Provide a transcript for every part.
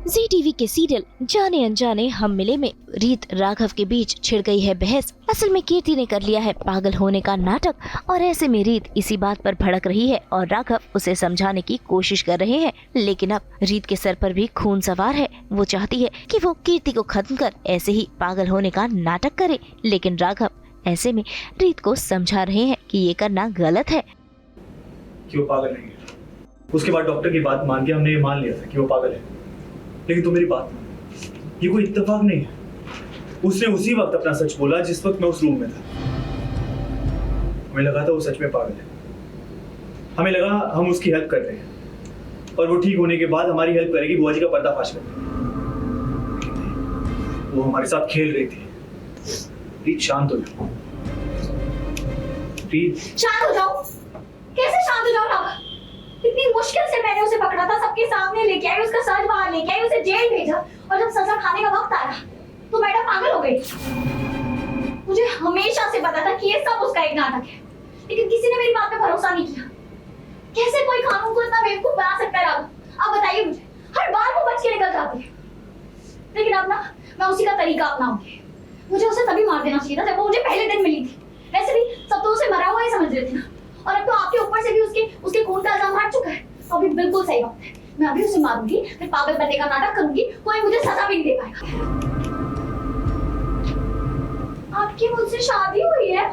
जी TV के serial जाने अनजाने हम मिले में रीत राघव के बीच छिड़ गई है बहस। असल में कीर्ति ने कर लिया है पागल होने का नाटक और ऐसे में रीत इसी बात पर भड़क रही है और राघव उसे समझाने की कोशिश कर रहे हैं। लेकिन अब रीत के सर पर भी खून सवार है। वो चाहती है कि वो कीर्ति को खत्म कर ऐसे ही पागल होने का नाटक करे, लेकिन राघव ऐसे में रीत को समझा रहे हैं कि ये करना गलत है। कि वो पागल नहीं है। उसके बाद डॉक्टर की बात मान के हमने ये मान लिया था कि वो पागल है, लेकिन तू मेरी बात मान, ये कोई इत्तेफाक नहीं है। उसने उसी वक्त अपना सच बोला जिस वक्त मैं उस रूम में था। हमें लगा था वो सच में पागल है, हमें लगा हम उसकी हेल्प कर रहे हैं और वो ठीक होने के बाद हमारी हेल्प करेगी बुआ जी का पर्दाफाश करने। वो हमारे साथ खेल रही थी। प्लीज शांत हो जाओ, प्लीज शांत हो जाओ। कैसे शांत हो जाओ ना? इतनी मुश्किल से मैंने उसे पकड़ा था, सबके सामने लेके आई, उसका सच बाहर लेके आई, उसे जेल भेजा और जब सजा खाने का वक्त आया तो मैडम पागल हो गई। मुझे हमेशा से पता था कि ये सब उसका एक नाटक है, लेकिन किसी ने मेरी बात पे भरोसा नहीं किया। कैसे कोई कानून को इतना बेवकूफ बना सकता है राघव? आप बताइए मुझे। हर बार वो बच के निकल जाती है, लेकिन अब ना मैं उसी का तरीका अपनाऊंगी। मुझे उसे तभी मार देना चाहिए था जब वो मुझे पहले दिन मिली थी। वैसे भी सब तो उसे मरा हुआ ही समझ रहे थे ना, और अब तो आपके ऊपर से भी उसके खून का इल्जाम हट चुका है। अभी बिल्कुल सही वक्त है। मैं अभी उसे मारूंगी, फिर पागल बनने का नाटक करूंगी, कोई मुझे सजा भी नहीं दे पाएगा। आपकी मुझसे शादी हुई है,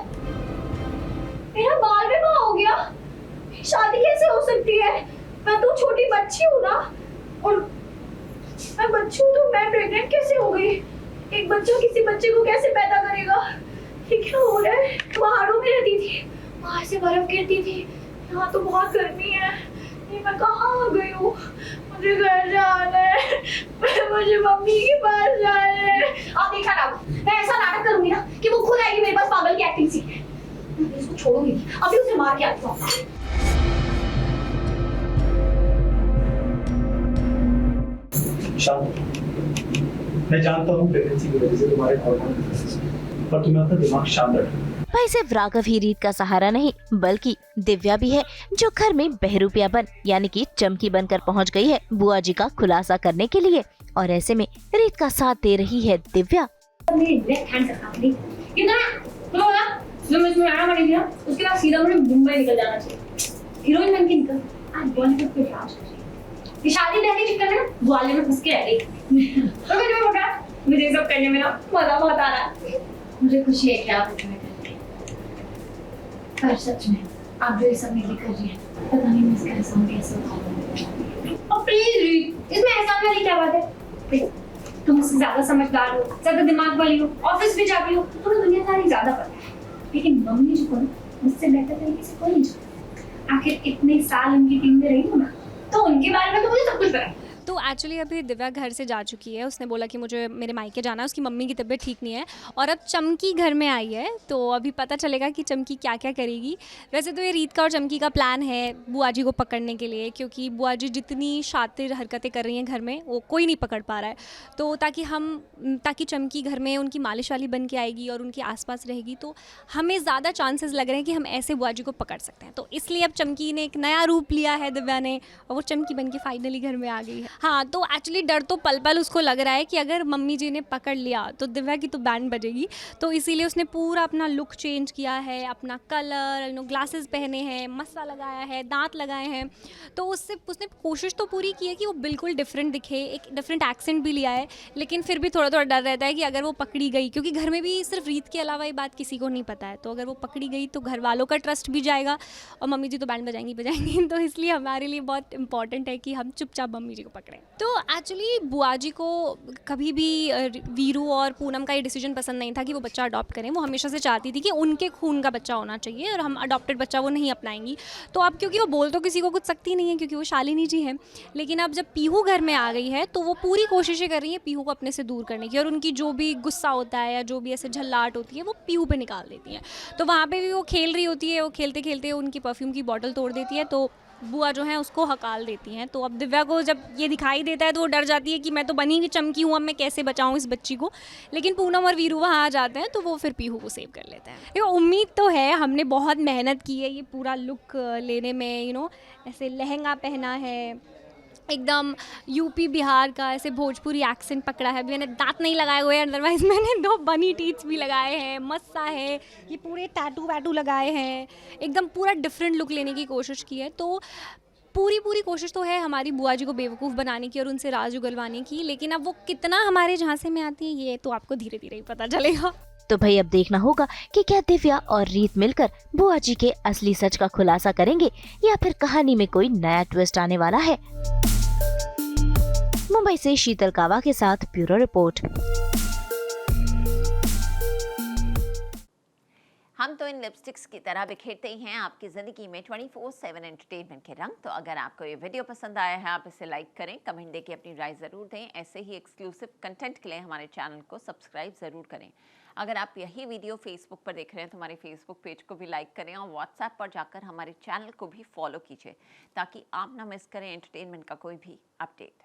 मेरा बाल विवाह हो गया, शादी कैसे हो सकती है? मैं तो छोटी बच्ची हूँ ना, और मैं बच्ची हूँ तो मैं प्रेग्नेंट कैसे हो गई? एक बच्चा किसी बच्चे को कैसे पैदा करेगा? ये क्या हो रहा है? पहाड़ों में रहती थी, वहां से बर्फ गिरती थी, यहाँ तो बहुत गर्मी है। ये मैं कहाँ आ गई हूँ? मुझे घर जाना है, मुझे मम्मी के पास जाना है। आप देखा ना, मैं ऐसा नाटक करूंगी ना कि वो खुद आएगी मेरे पास पागल की एक्टिंग सीखने। मैं इसको छोड़ूंगी, अभी उसे मार के आती हूँ। शांत। मैं जानता हूँ प्रेगनेंसी की वजह से तुम्हारे हार्मोन, पर तुम्हें अपना दिमाग शांत रखना। भाई सिर्फ राघव ही रीत का सहारा नहीं, बल्कि दिव्या भी है जो घर में बहरूपिया बन यानी कि चमकी बनकर पहुंच गई है बुआ जी का खुलासा करने के लिए। और ऐसे में रीत का साथ दे रही है दिव्या। मेरी लेफ्ट हैंड से काम नहीं कितना तो ना जो मैं इसमें आना पड़ेगी ना, उसके बाद सीधा मुझे मुंबई निकल जाना चाहिए, हीरोइन बन के निकल। आज बॉलीवुड पे राज ये शादी रहने के चक्कर में ग्वालियर में फंस के रह गई। तो मैं तुम्हें बता, मुझे सब करने में ना मजा बहुत आ रहा है। मुझे खुशी है कि आप इसमें करते हैं, पर सच में आप जो ये सब मेरे लिए कर रही हैं, पता नहीं मैं इसका एहसान कैसे उठाऊंगी। और प्लीज रीत, इसमें एहसान वाली क्या बात है? तुम मुझसे ज्यादा समझदार हो, ज्यादा दिमाग वाली हो, ऑफिस भी जाती हो, तो तुम्हें दुनियादारी ज्यादा पता है। लेकिन मम्मी जो को मुझसे बेहतर तरीके से कोई नहीं जानता। आखिर इतने साल उनकी टीम में रही हूँ ना, तो उनके बारे में तो मुझे सब कुछ पता है। तो एक्चुअली अभी दिव्या घर से जा चुकी है। उसने बोला कि मुझे मेरे मायके जाना है, उसकी मम्मी की तबीयत ठीक नहीं है, और अब चमकी घर में आई है। तो अभी पता चलेगा कि चमकी क्या क्या करेगी। वैसे तो ये रीत का और चमकी का प्लान है बुआ जी को पकड़ने के लिए, क्योंकि बुआ जी जितनी शातिर हरकतें कर रही हैं घर में वो कोई नहीं पकड़ पा रहा है। तो ताकि चमकी घर में उनकी मालिश वाली बन के आएगी और उनके आसपास रहेगी, तो हमें ज़्यादा चांसेस लग रहे हैं कि हम ऐसे बुआ जी को पकड़ सकते हैं। तो इसलिए अब चमकी ने एक नया रूप लिया है दिव्या ने, और वो चमकी बन के फाइनली घर में आ गई है। हाँ, तो एक्चुअली डर तो पल पल उसको लग रहा है कि अगर मम्मी जी ने पकड़ लिया तो दिव्या की तो बैंड बजेगी। तो इसीलिए उसने पूरा अपना लुक चेंज किया है, अपना कलर, ग्लासेस पहने हैं, मस्का लगाया है, दांत लगाए हैं। तो उसने कोशिश तो पूरी की है कि वो बिल्कुल डिफरेंट दिखे, एक डिफरेंट एक्सेंट भी लिया है। लेकिन फिर भी थोड़ा थोड़ा डर रहता है कि अगर वो पकड़ी गई, क्योंकि घर में भी सिर्फ रीत के अलावा ये बात किसी को नहीं पता है, तो अगर वो पकड़ी गई तो घर वालों का ट्रस्ट भी जाएगा और मम्मी जी तो बैंड बजाएंगी। तो इसलिए हमारे लिए बहुत इंपॉर्टेंट है कि हम चुपचाप मम्मी जी को पकड़ें। तो एक्चुअली बुआ जी को कभी भी वीरू और पूनम का ये डिसीजन पसंद नहीं था कि वो बच्चा अडॉप्ट करें। वो हमेशा से चाहती थी कि उनके खून का बच्चा होना चाहिए और हम अडॉप्टेड बच्चा वो नहीं अपनाएंगी। तो अब क्योंकि वो बोल तो किसी को कुछ सकती नहीं है, क्योंकि वो शालिनी जी हैं, लेकिन अब जब पीहू घर में आ गई है तो वो पूरी कोशिशें कर रही है पीहू को अपने से दूर करने की, और उनकी जो भी गुस्सा होता है या जो भी ऐसे झल्लाहट होती है वो पीहू पे निकाल देती है। तो वहाँ पे भी वो खेल रही होती है, वो खेलते खेलते उनकी परफ्यूम की बॉटल तोड़ देती है, तो बुआ जो है उसको हकाल देती हैं। तो अब दिव्या को जब ये दिखाई देता है तो वो डर जाती है कि मैं तो बनी हुई चमकी हूँ, अब मैं कैसे बचाऊँ इस बच्ची को। लेकिन पूनम और वीरू वहाँ आ जाते हैं तो वो फिर पीहू को सेव कर लेते हैं। देखो, उम्मीद तो है, हमने बहुत मेहनत की है ये पूरा लुक लेने में, ऐसे लहंगा पहना है, एकदम यूपी बिहार का ऐसे भोजपुरी एक्सेंट पकड़ा है। मैंने दांत नहीं लगाए हुए हैं, अदरवाइज मैंने 2 बनी टीथ्स भी लगाए हैं, मस्सा है, ये पूरे टैटू वैटू लगाए हैं, एकदम पूरा डिफरेंट लुक लेने की कोशिश की है। तो पूरी कोशिश तो है हमारी बुआ जी को बेवकूफ़ बनाने की और उनसे राज उगलवाने की, लेकिन अब वो कितना हमारे झांसे में आती है ये तो आपको धीरे धीरे ही पता चलेगा। तो भाई अब देखना होगा कि क्या दिव्या और रीत मिलकर बुआ जी के असली सच का खुलासा करेंगे या फिर कहानी में कोई नया ट्विस्ट आने वाला है। मुंबई से शीतल कावा के साथ ब्यूरो रिपोर्ट। हम तो इन लिपस्टिक्स की तरह बिखेरते ही हैं आपकी ज़िंदगी में 24/7 एंटरटेनमेंट के रंग। तो अगर आपको ये वीडियो पसंद आया है, आप इसे लाइक करें, कमेंट देके अपनी राय ज़रूर दें। ऐसे ही एक्सक्लूसिव कंटेंट के लिए हमारे चैनल को सब्सक्राइब ज़रूर करें। अगर आप यही वीडियो फेसबुक पर देख रहे हैं तो हमारे फेसबुक पेज को भी लाइक करें और व्हाट्सएप पर जाकर हमारे चैनल को भी फॉलो कीजिए ताकि आप ना मिस करें एंटरटेनमेंट का कोई भी अपडेट।